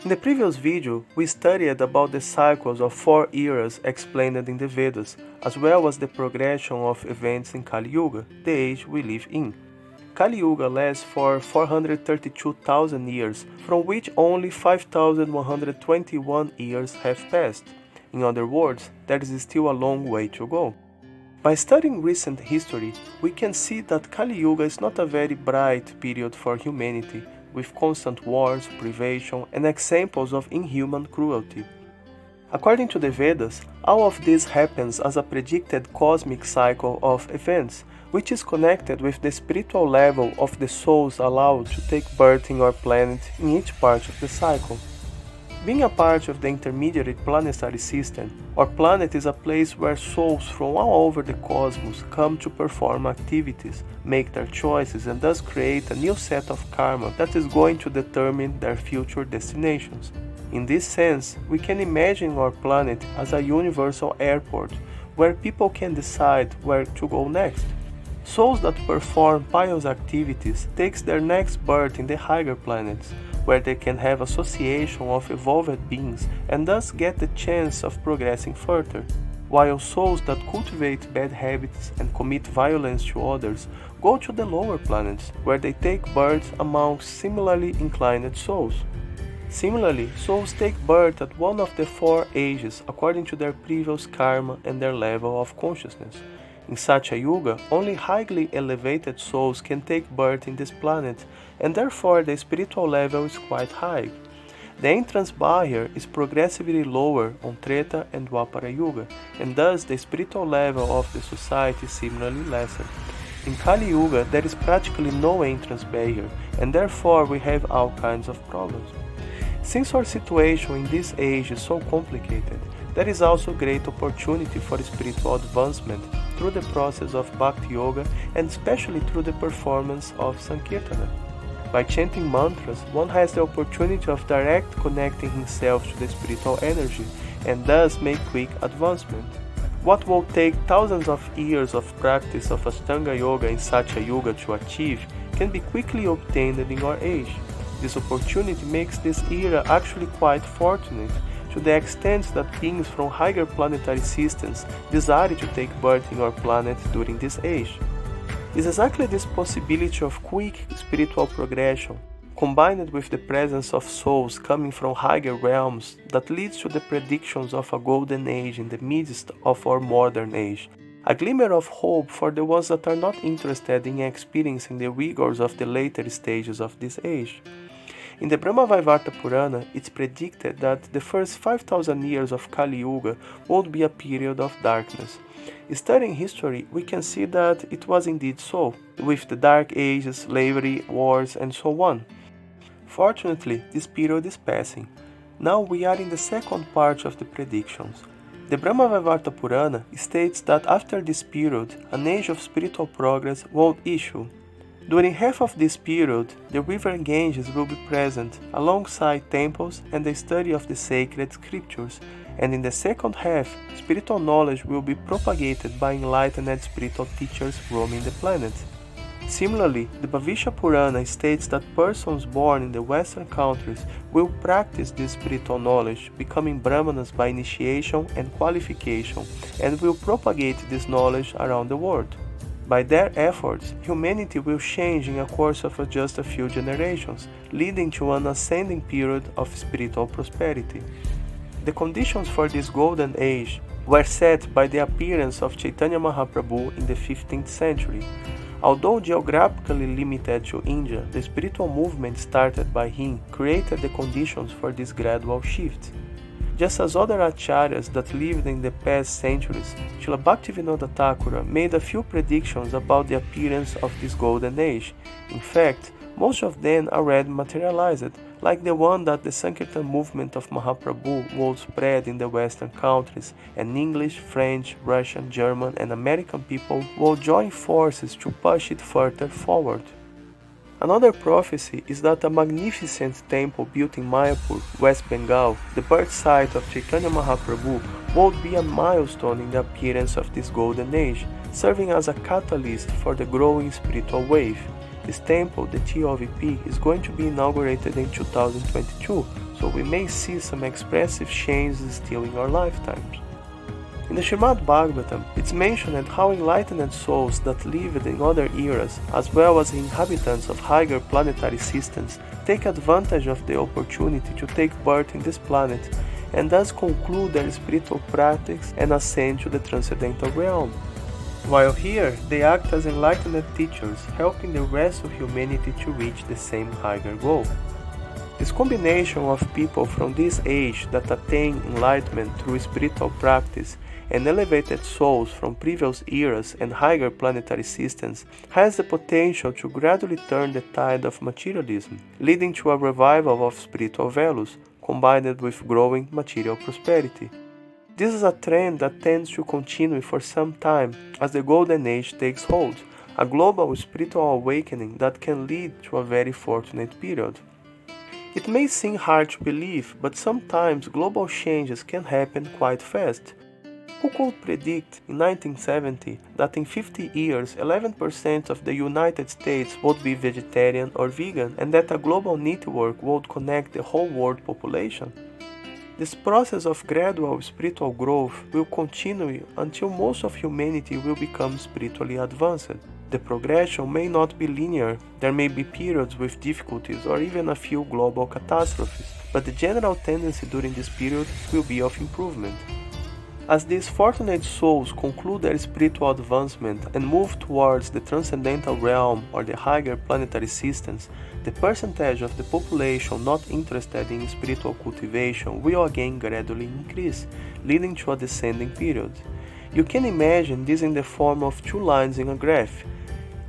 In the previous video, we studied about the cycles of 4 eras explained in the Vedas, as well as the progression of events in Kali Yuga, the age we live in. Kali Yuga lasts for 432,000 years, from which only 5,121 years have passed. In other words, there is still a long way to go. By studying recent history, we can see that Kali Yuga is not a very bright period for humanity, with constant wars, privation, and examples of inhuman cruelty. According to the Vedas, all of this happens as a predicted cosmic cycle of events, which is connected with the spiritual level of the souls allowed to take birth in our planet in each part of the cycle. Being a part of the intermediate planetary system, our planet is a place where souls from all over the cosmos come to perform activities, make their choices, and thus create a new set of karma that is going to determine their future destinations. In this sense, we can imagine our planet as a universal airport where people can decide where to go next. Souls that perform pious activities takes their next birth in the higher planets, where they can have association of evolved beings and thus get the chance of progressing further, while souls that cultivate bad habits and commit violence to others go to the lower planets, where they take birth amongst similarly inclined souls. Similarly, souls take birth at one of the 4 ages according to their previous karma and their level of consciousness. In such a yuga, only highly elevated souls can take birth in this planet, and therefore the spiritual level is quite high. The entrance barrier is progressively lower on Treta and Dwapara Yuga, and thus the spiritual level of the society is similarly lesser. In Kali Yuga, there is practically no entrance barrier, and therefore we have all kinds of problems. Since our situation in this age is so complicated, there is also great opportunity for spiritual advancement through the process of Bhakti Yoga and especially through the performance of Sankirtana. By chanting mantras, one has the opportunity of direct connecting himself to the spiritual energy and thus make quick advancement. What will take thousands of years of practice of Ashtanga Yoga in such a yuga to achieve can be quickly obtained in our age. This opportunity makes this era actually quite fortunate, to the extent that beings from higher planetary systems desire to take birth in our planet during this age. It's exactly this possibility of quick spiritual progression, combined with the presence of souls coming from higher realms, that leads to the predictions of a golden age in the midst of our modern age. A glimmer of hope for the ones that are not interested in experiencing the rigors of the later stages of this age. In the Brahma-Vaivarta Purana, it's predicted that the first 5,000 years of Kali Yuga would be a period of darkness. Studying history, we can see that it was indeed so, with the Dark Ages, slavery, wars, and so on. Fortunately, this period is passing. Now we are in the second part of the predictions. The Brahma-Vaivarta Purana states that after this period, an age of spiritual progress will issue. During half of this period, the river Ganges will be present alongside temples and the study of the sacred scriptures, and in the second half, spiritual knowledge will be propagated by enlightened spiritual teachers roaming the planet. Similarly, the Bhavishya Purana states that persons born in the Western countries will practice this spiritual knowledge, becoming Brahmanas by initiation and qualification, and will propagate this knowledge around the world. By their efforts, humanity will change in a course of just a few generations, leading to an ascending period of spiritual prosperity. The conditions for this golden age were set by the appearance of Chaitanya Mahaprabhu in the 15th century. Although geographically limited to India, the spiritual movement started by him created the conditions for this gradual shift. Just as other acharyas that lived in the past centuries, Srila Bhaktivinoda Thakura made a few predictions about the appearance of this golden age. In fact, most of them already materialized, like the one that the Sankirtan movement of Mahaprabhu would spread in the Western countries, and English, French, Russian, German, and American people would join forces to push it further forward. Another prophecy is that a magnificent temple built in Mayapur, West Bengal, the birthsite of Chaitanya Mahaprabhu, would be a milestone in the appearance of this golden age, serving as a catalyst for the growing spiritual wave. This temple, the TOVP, is going to be inaugurated in 2022, so we may see some expressive changes still in our lifetimes. In the Srimad Bhagavatam, it's mentioned how enlightened souls that lived in other eras, as well as inhabitants of higher planetary systems, take advantage of the opportunity to take birth in this planet, and thus conclude their spiritual practice and ascend to the transcendental realm. While here, they act as enlightened teachers, helping the rest of humanity to reach the same higher goal. This combination of people from this age that attain enlightenment through spiritual practice and elevated souls from previous eras and higher planetary systems has the potential to gradually turn the tide of materialism, leading to a revival of spiritual values, combined with growing material prosperity. This is a trend that tends to continue for some time as the Golden Age takes hold, a global spiritual awakening that can lead to a very fortunate period. It may seem hard to believe, but sometimes global changes can happen quite fast. Who could predict in 1970 that in 50 years 11% of the United States would be vegetarian or vegan and that a global network would connect the whole world population? This process of gradual spiritual growth will continue until most of humanity will become spiritually advanced. The progression may not be linear, there may be periods with difficulties or even a few global catastrophes, but the general tendency during this period will be of improvement. As these fortunate souls conclude their spiritual advancement and move towards the transcendental realm or the higher planetary systems, the percentage of the population not interested in spiritual cultivation will again gradually increase, leading to a descending period. You can imagine this in the form of two lines in a graph.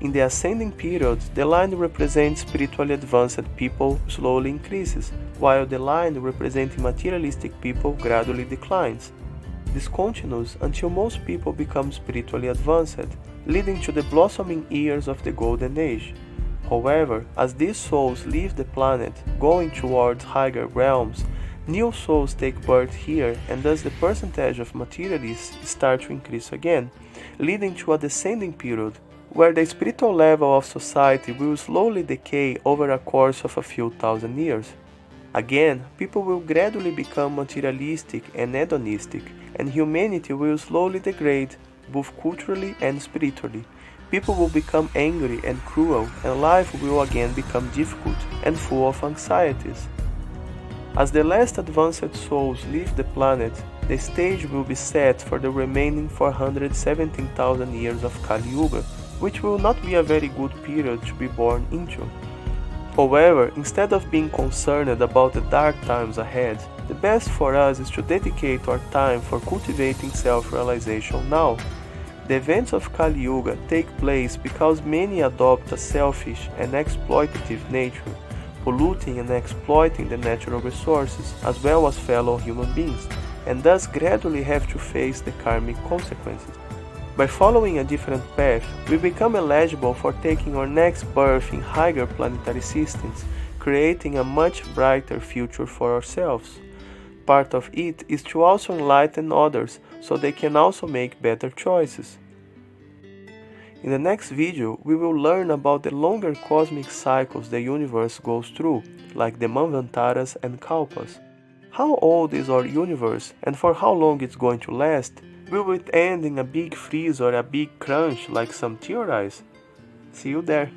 In the ascending period, the line representing spiritually advanced people slowly increases, while the line representing materialistic people gradually declines. This continues until most people become spiritually advanced, leading to the blossoming years of the Golden Age. However, as these souls leave the planet, going towards higher realms, new souls take birth here and thus the percentage of materialists start to increase again, leading to a descending period, where the spiritual level of society will slowly decay over a course of a few thousand years. Again, people will gradually become materialistic and hedonistic, and humanity will slowly degrade, both culturally and spiritually. People will become angry and cruel, and life will again become difficult and full of anxieties. As the last advanced souls leave the planet, the stage will be set for the remaining 417,000 years of Kali Yuga, which will not be a very good period to be born into. However, instead of being concerned about the dark times ahead, the best for us is to dedicate our time for cultivating self-realization now. The events of Kali Yuga take place because many adopt a selfish and exploitative nature, polluting and exploiting the natural resources as well as fellow human beings, and thus gradually have to face the karmic consequences. By following a different path, we become eligible for taking our next birth in higher planetary systems, creating a much brighter future for ourselves. Part of it is to also enlighten others so they can also make better choices. In the next video, we will learn about the longer cosmic cycles the universe goes through, like the Manvantaras and Kalpas. How old is our universe and for how long it's going to last? Will it end in a big freeze or a big crunch like some theorize? See you there!